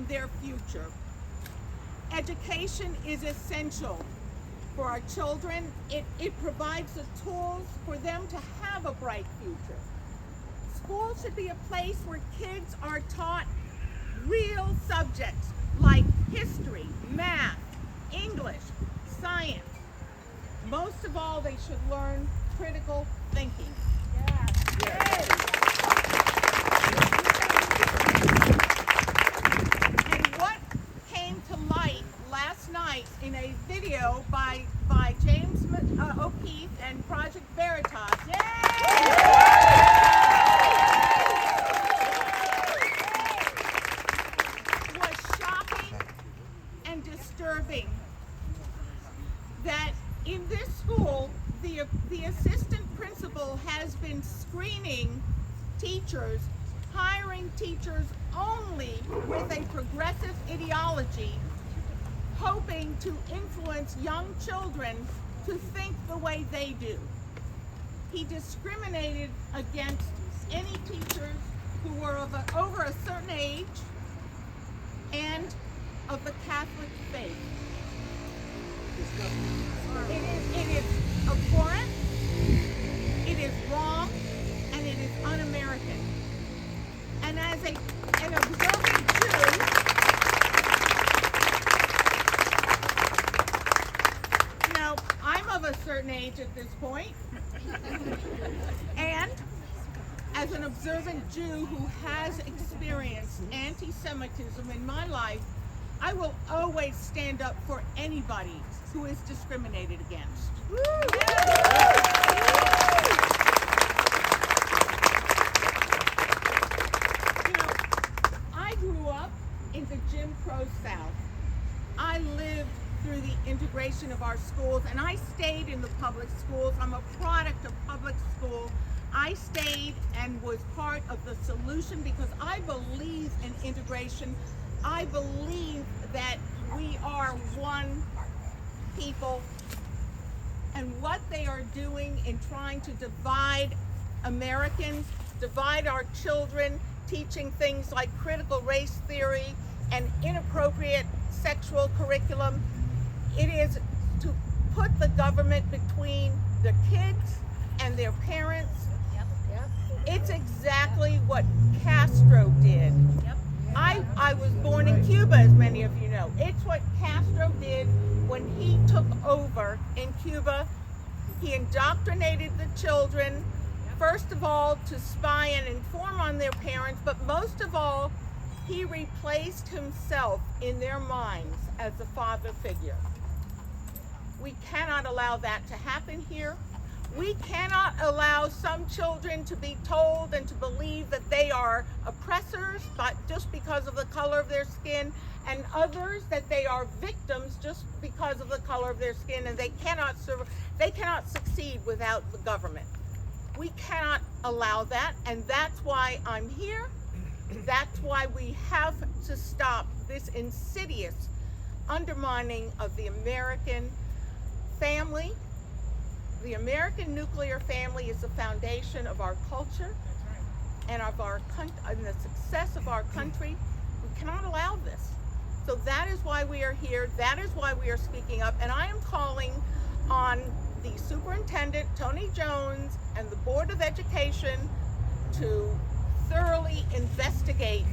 and their future. Education is essential for our children. It provides the tools for them to have a bright future. School should be a place where kids are taught real subjects like history, math, English, science. Most of all, they should learn critical thinking. Yes. And what came to light last night in a video by James O'Keefe and Project Veritas was shocking and disturbing. That in this school, the assistant principal has been screening teachers, hiring teachers only with a progressive ideology, hoping to influence young children to think the way they do. He discriminated against any teachers who were over a certain age and of the Catholic faith. It is abhorrent, it is wrong, and it is un-American. And as an observant Jew, now I'm of a certain age at this point, and as an observant Jew who has experienced anti-Semitism in my life, I will always stand up for anybody who is discriminated against. You know, I grew up in the Jim Crow South. I lived through the integration of our schools, and I stayed in the public schools. I'm a product of public school. I stayed and was part of the solution because I believe in integration. I believe that we are one people, and what they are doing in trying to divide Americans, divide our children, teaching things like critical race theory and inappropriate sexual curriculum, it is to put the government between the kids and their parents. It's exactly what Castro did. I was born in Cuba, as many of you know. It's what Castro did when he took over in Cuba. He indoctrinated the children, first of all, to spy and inform on their parents, but most of all, he replaced himself in their minds as the father figure. We cannot allow that to happen here. We cannot allow some children to be told and to believe that they are oppressors, but just because of the color of their skin, and others that they are victims just because of the color of their skin, and they cannot succeed without the government. We cannot allow that, and that's why I'm here. That's why we have to stop this insidious undermining of the American family. The American nuclear family is the foundation of our culture and of our and the success of our country. We cannot allow this. So that is why we are here. That is why we are speaking up. And I am calling on the superintendent, Tony Jones, and the Board of Education to thoroughly investigate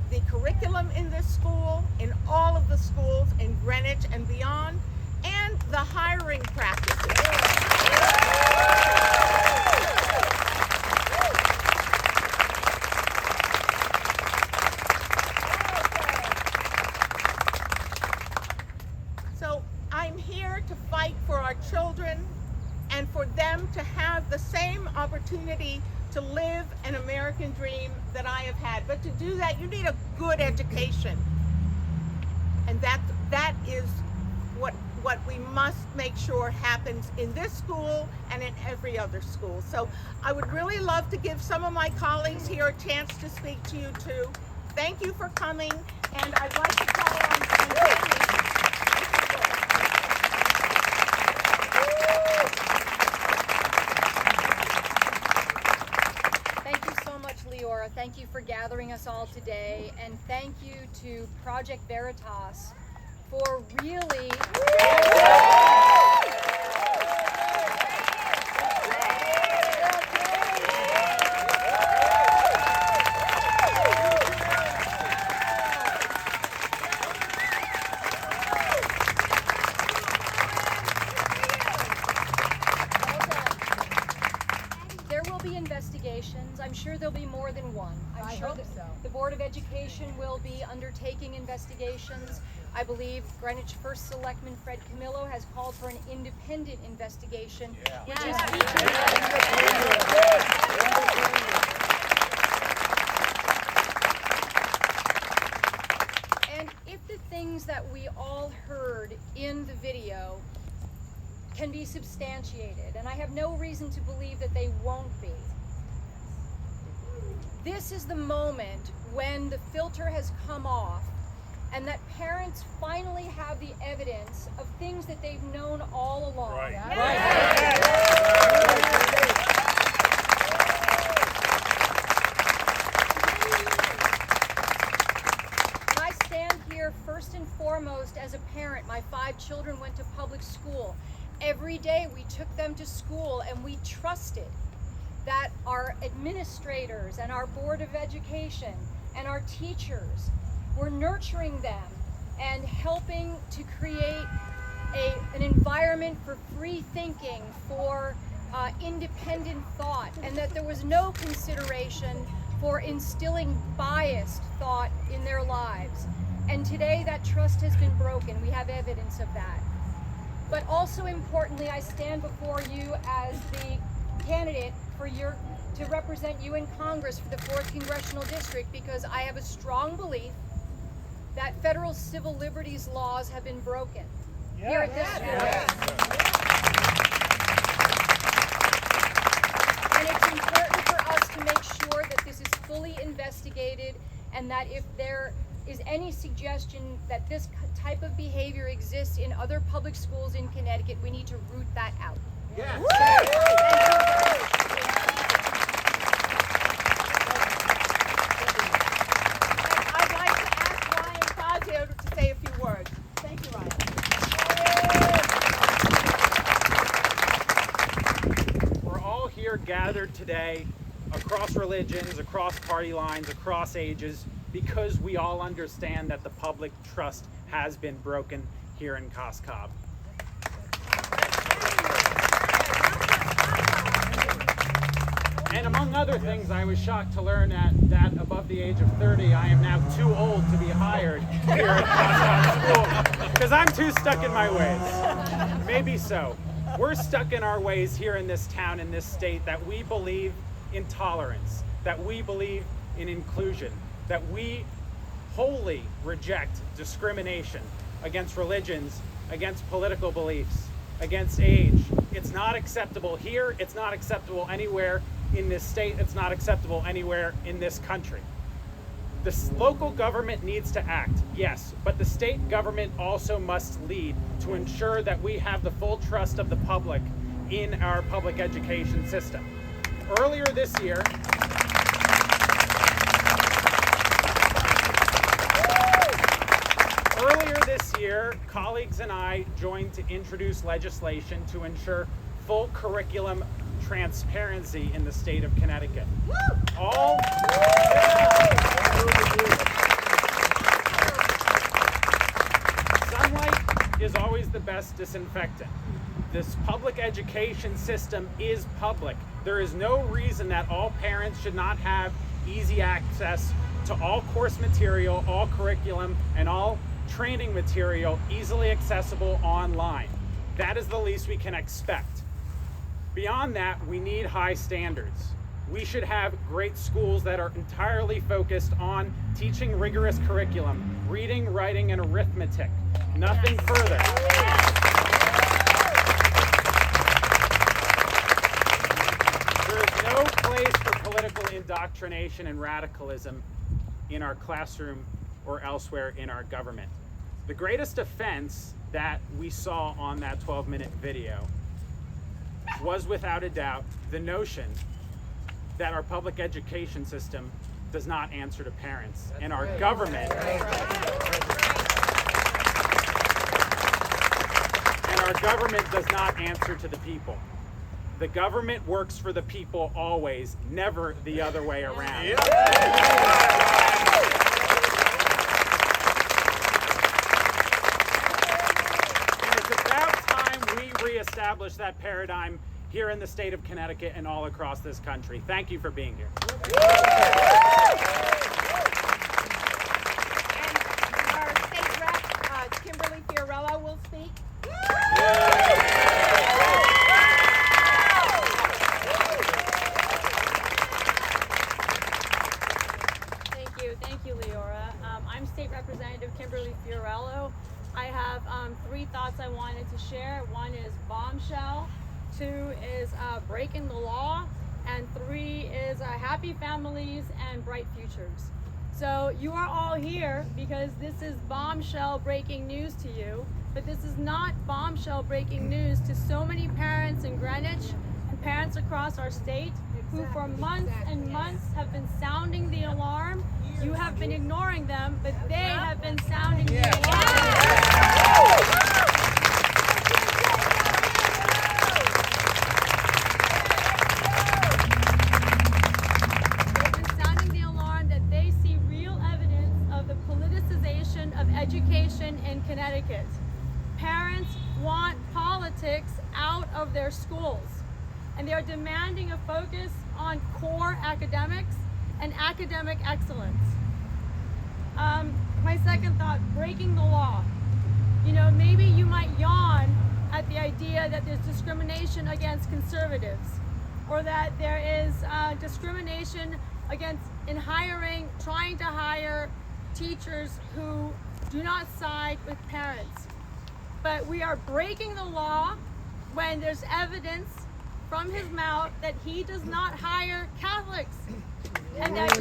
the curriculum in this school, in all of the schools in Greenwich and beyond, and the hiring practices. So I'm here to fight for our children and for them to have the same opportunity to live an American dream that I have had. But to do that, you need a good education. And that is what we must make sure happens in this school and in every other school. So I would really love to give some of my colleagues here a chance to speak to you too. Thank you for coming, and I'd like to call on Thank you so much, Leora. Thank you for gathering us all today, and thank you to Project Veritas for really investigations. I'm sure there'll be more than one. I'm sure that the Board of Education will be undertaking investigations. I believe Greenwich first selectman Fred Camillo has called for an independent investigation, which is and if the things that we all heard in the video can be substantiated, and I have no reason to believe that they won't be. This is the moment when the filter has come off and that parents finally have the evidence of things that they've known all along. Right. And I stand here first and foremost as a parent. My 5 children went to public school. Every day we took them to school and we trusted that our administrators and our Board of Education and our teachers were nurturing them and helping to create an environment for free thinking, for independent thought, and that there was no consideration for instilling biased thought in their lives. And today that trust has been broken. We have evidence of that. But also importantly, I stand before you as the candidate to represent you in Congress for the 4th Congressional District, because I have a strong belief that federal civil liberties laws have been broken here at this school. And it's important for us to make sure that this is fully investigated, and that if there is any suggestion that this type of behavior exists in other public schools in Connecticut, we need to root that out. Yes. I'd like to ask Ryan Fazio to say a few words. Thank you, Ryan. We're all here gathered today across religions, across party lines, across ages, because we all understand that the public trust has been broken here in Cos Cob. And among other things, I was shocked to learn that above the age of 30, I am now too old to be hired here at Cos Cob School, because I'm too stuck in my ways. Maybe so. We're stuck in our ways here in this town, in this state, that we believe in tolerance, that we believe in inclusion, that we wholly reject discrimination against religions, against political beliefs, against age. It's not acceptable here, it's not acceptable anywhere in this state, it's not acceptable anywhere in this country. The local government needs to act, yes, but the state government also must lead to ensure that we have the full trust of the public in our public education system. Earlier this year, colleagues and I joined to introduce legislation to ensure full curriculum transparency in the state of Connecticut. Sunlight is always the best disinfectant. This public education system is public. There is no reason that all parents should not have easy access to all course material, all curriculum, and all training material easily accessible online. That is the least we can expect. Beyond that, we need high standards. We should have great schools that are entirely focused on teaching rigorous curriculum, reading, writing, and arithmetic. Nothing further. There is no place for political indoctrination and radicalism in our classroom or elsewhere in our government. The greatest offense that we saw on that 12-minute video was, without a doubt, the notion that our public education system does not answer to parents, and our government does not answer to the people. The government works for the people always, never the other way around. And it's about time we reestablish that paradigm here in the state of Connecticut and all across this country. Thank you for being here. And our state rep, Kimberly Fiorello, will speak. Thank you, Leora. I'm State Representative Kimberly Fiorello. I have 3 thoughts I wanted to share. 1 is bombshell, 2 is breaking the law, and 3 is happy families and bright futures. So you are all here because this is bombshell breaking news to you, but this is not bombshell breaking news to so many parents in Greenwich and parents across our state who for months and months have been sounding the alarm. You have been ignoring them, but they have been sounding the alarm. They've been sounding the alarm that they see real evidence of the politicization of education in Connecticut. Parents want politics out of their schools, and they are demanding a focus on core academics and academic excellence. My second thought, breaking the law. You know, maybe you might yawn at the idea that there's discrimination against conservatives, or that there is discrimination in trying to hire teachers who do not side with parents. But we are breaking the law when there's evidence from his mouth that he does not hire Catholics, and that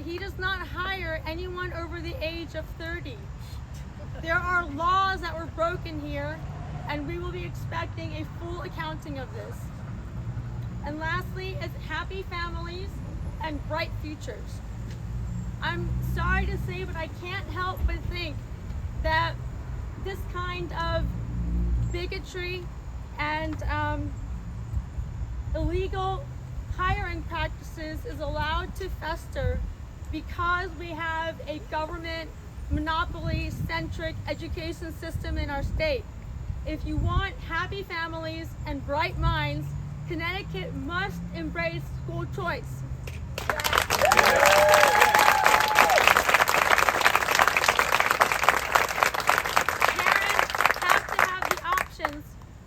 he does not hire anyone over the age of 30. There are laws that were broken here, and we will be expecting a full accounting of this. And lastly, it's happy families and bright futures. I'm sorry to say, but I can't help but think that this kind of bigotry and illegal hiring practices is allowed to fester because we have a government monopoly-centric education system in our state. If you want happy families and bright minds, Connecticut must embrace school choice.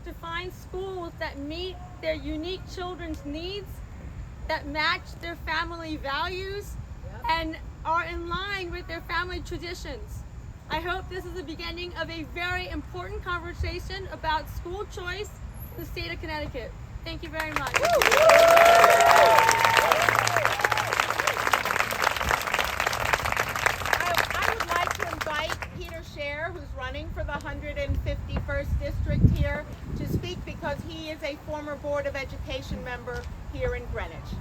To find schools that meet their unique children's needs, that match their family values, and are in line with their family traditions. I hope this is the beginning of a very important conversation about school choice in the state of Connecticut. Thank you very much. I would like to invite Peter Scher, who's running for the 151st District here, to speak because he is a former Board of Education member here in Greenwich.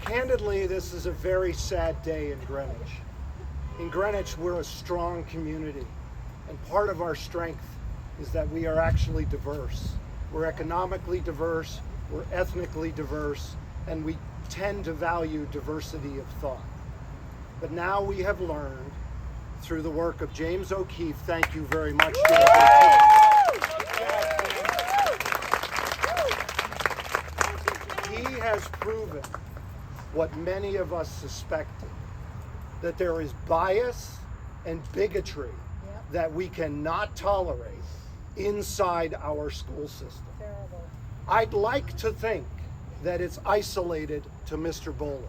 Candidly, this is a very sad day in Greenwich. In Greenwich, we're a strong community, and part of our strength is that we are actually diverse. We're economically diverse, we're ethnically diverse, and we tend to value diversity of thought. But now we have learned through the work of James O'Keefe, thank you very much, James O'Keefe. He has proven what many of us suspected, that there is bias and bigotry that we cannot tolerate inside our school system. Terrible. I'd like to think that it's isolated to Mr. Bolin.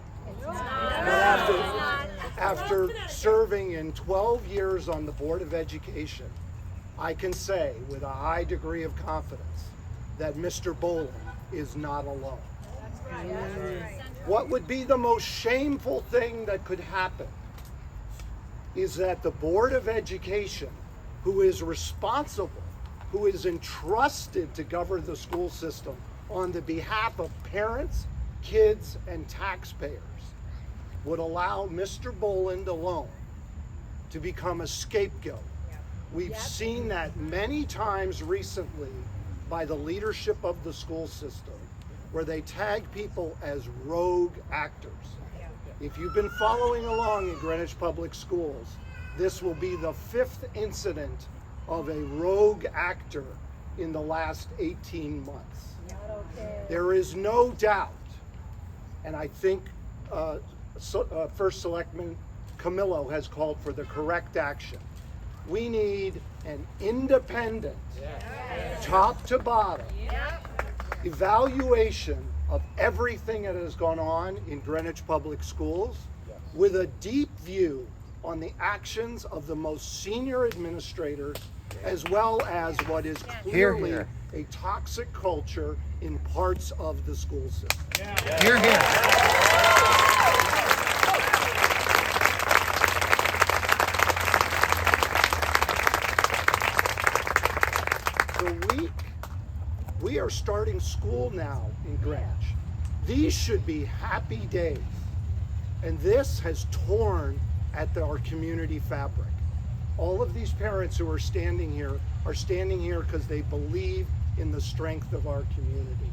After serving in 12 years on the Board of Education, I can say with a high degree of confidence that Mr. Bolin is not alone. What would be the most shameful thing that could happen is that the Board of Education, who is responsible, who is entrusted to govern the school system on the behalf of parents, kids, and taxpayers, would allow Mr. Boland alone to become a scapegoat. We've seen that many times recently by the leadership of the school system, where they tag people as rogue actors. If you've been following along in Greenwich Public Schools, this will be the 5th incident of a rogue actor in the last 18 months. There is no doubt, and I think First Selectman Camillo has called for the correct action. We need an independent, top to bottom, evaluation of everything that has gone on in Greenwich Public Schools with a deep view on the actions of the most senior administrators, as well as what is clearly a toxic culture in parts of the school system. Hear, hear. We are starting school now in Greenwich. These should be happy days. And this has torn at our community fabric. All of these parents who are standing here because they believe in the strength of our community.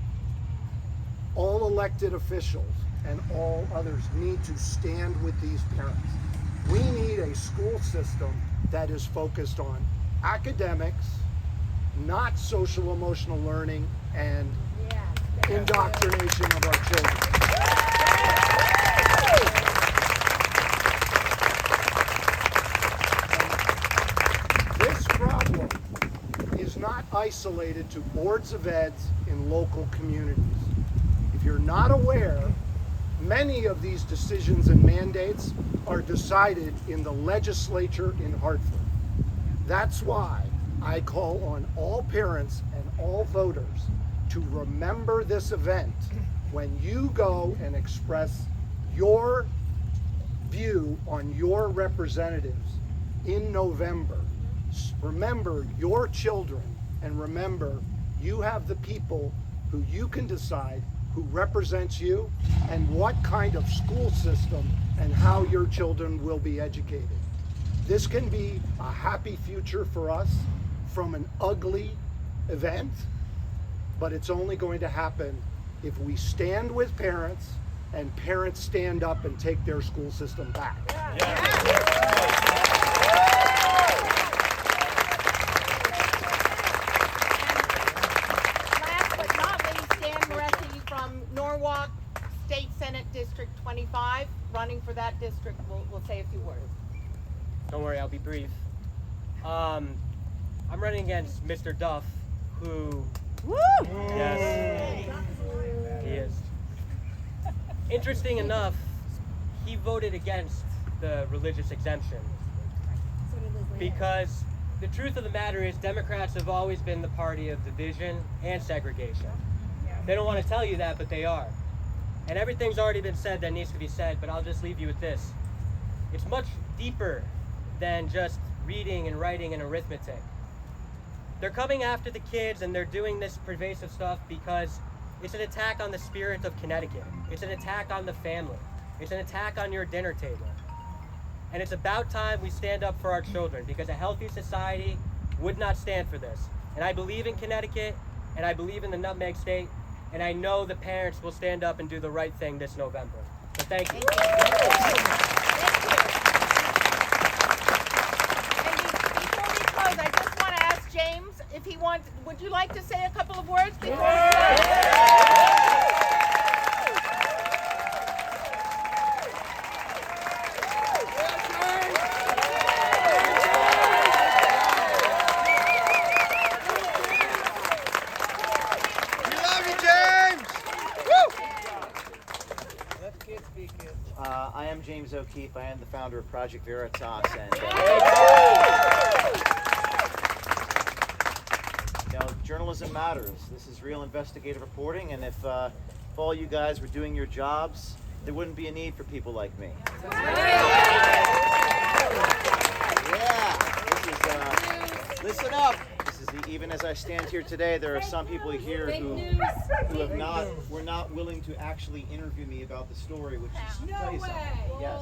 All elected officials and all others need to stand with these parents. We need a school system that is focused on academics, not social emotional learning and indoctrination of our children. This problem is not isolated to boards of eds in local communities. If you're not aware, many of these decisions and mandates are decided in the legislature in Hartford. That's why I call on all parents and all voters to remember this event when you go and express your view on your representatives in November. Remember your children, and remember you have the people who you can decide who represents you and what kind of school system and how your children will be educated. This can be a happy future for us from an ugly event, but it's only going to happen if we stand with parents and parents stand up and take their school system back. Last but not least, Dan Moretti from Norwalk, State Senate District 25, running for that district, will say a few words. Don't worry, I'll be brief. I'm running against Mr. Duff, who... Woo! Yes, he is. Interesting enough, he voted against the religious exemption. Because the truth of the matter is Democrats have always been the party of division and segregation. They don't want to tell you that, but they are. And everything's already been said that needs to be said, but I'll just leave you with this. It's much deeper than just reading and writing and arithmetic. They're coming after the kids, and they're doing this pervasive stuff because it's an attack on the spirit of Connecticut. It's an attack on the family. It's an attack on your dinner table. And it's about time we stand up for our children, because a healthy society would not stand for this. And I believe in Connecticut, and I believe in the Nutmeg State, and I know the parents will stand up and do the right thing this November. So thank you. James, if he wants, would you like to say a couple of words before we I am James O'Keefe. I am the founder of Project Veritas, and journalism matters. This is real investigative reporting, and if all you guys were doing your jobs, there wouldn't be a need for people like me. Listen up. Even as I stand here today, there are some people here who were not willing to actually interview me about the story, which is to tell you something. Yes.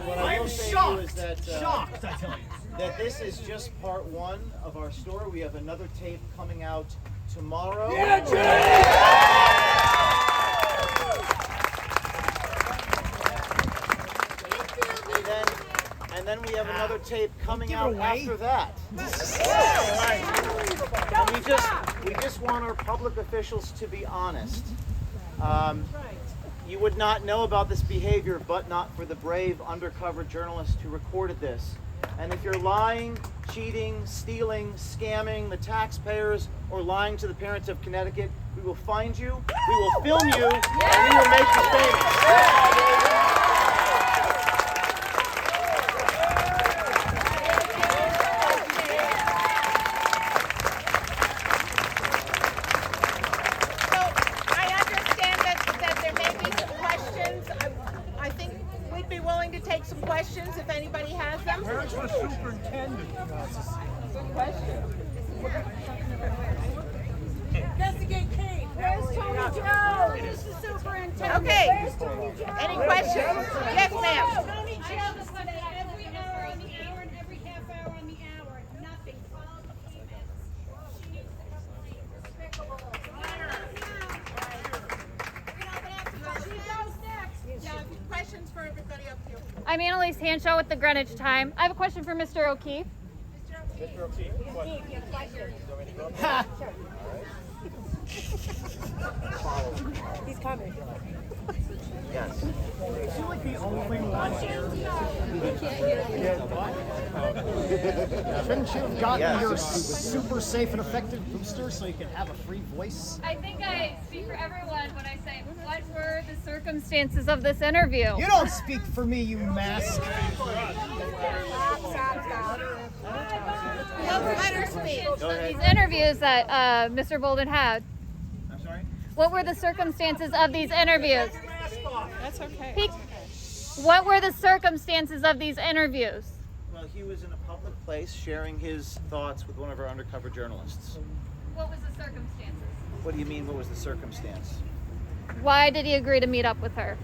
What I will say to you is that Shocked, I tell you. that this is just part one of our story. We have another tape coming out tomorrow. And then we have another tape coming out after that. And we just want our public officials to be honest. You would not know about this behavior but not for the brave undercover journalist who recorded this. And if you're lying, cheating, stealing, scamming the taxpayers, or lying to the parents of Connecticut, we will find you, we will film you, and we will make you famous. Questions, if anybody has them. Where's the superintendent? Good question. Investigate Kate. Where's Tony Joe? Where's the superintendent? Okay. Where's Tony Joe? Any questions? Yes, ma'am. Tony Joe is every hour on the hour and every half hour on the hour. Nothing. Follow the emails. She needs to complain. Despicable. She goes next. Yeah, questions for everybody up here. I'm Annalise Hanshaw with the Greenwich Time. I have a question for Mr. O'Keefe. Mr. O'Keefe, He's coming. Yes. is he like the only one here? Shouldn't you have gotten your super safe and effective booster so you can have a free voice? I think I speak for everyone when I say, what were the circumstances of this interview? You don't speak for me, you mask. These interviews that Mr. Bolden had. I'm sorry? What were the circumstances of these interviews? That's okay. What were the circumstances of these interviews? Well, he was in a public place sharing his thoughts with one of our undercover journalists. What was the circumstances? What do you mean, what was the circumstance? Why did he agree to meet up with her?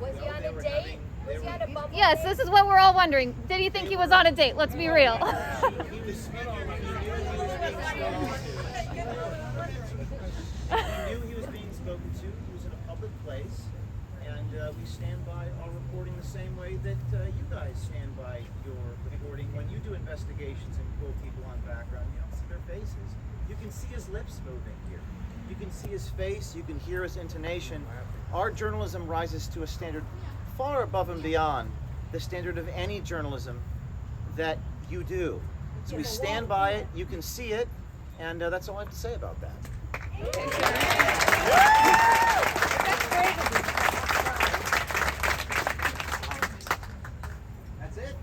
Was he on a date? Was he on a bubble? Yes, this is what we're all wondering. Did he think he was on a date? Let's be real. He knew he was being spoken to. He was in a public place, and we stand by our reporting the same way that you guys stand by your reporting. When you do investigations and pull people on background, you don't see their faces. You can see his lips moving here. You can see his face. You can hear his intonation. Our journalism rises to a standard far above and beyond the standard of any journalism that you do. So we stand by it. You can see it, and that's all I have to say about that. That's it.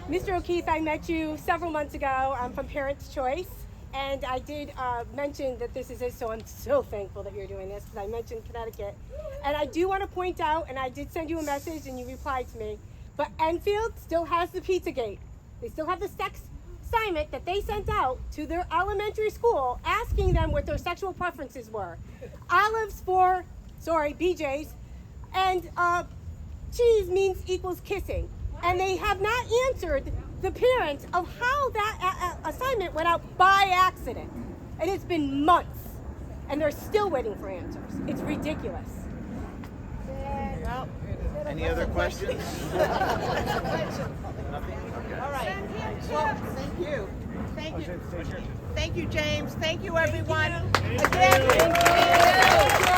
Mr. O'Keefe, I met you several months ago. I'm from Parents' Choice, and I did mention that this is it, so I'm so thankful that you're doing this because I mentioned Connecticut. And I do want to point out, and I did send you a message and you replied to me, but Enfield still has the Pizzagate. They still have the sex assignment that they sent out to their elementary school asking them what their sexual preferences were. Olives for, BJ's, and cheese means equals kissing. And they have not answered the parents of how that assignment went out by accident. And it's been months, and they're still waiting for answers. It's ridiculous. Any other questions? Nothing? Okay. All right. Well, thank you. Thank you. Thank you, James. Thank you, everyone. Again, thank you.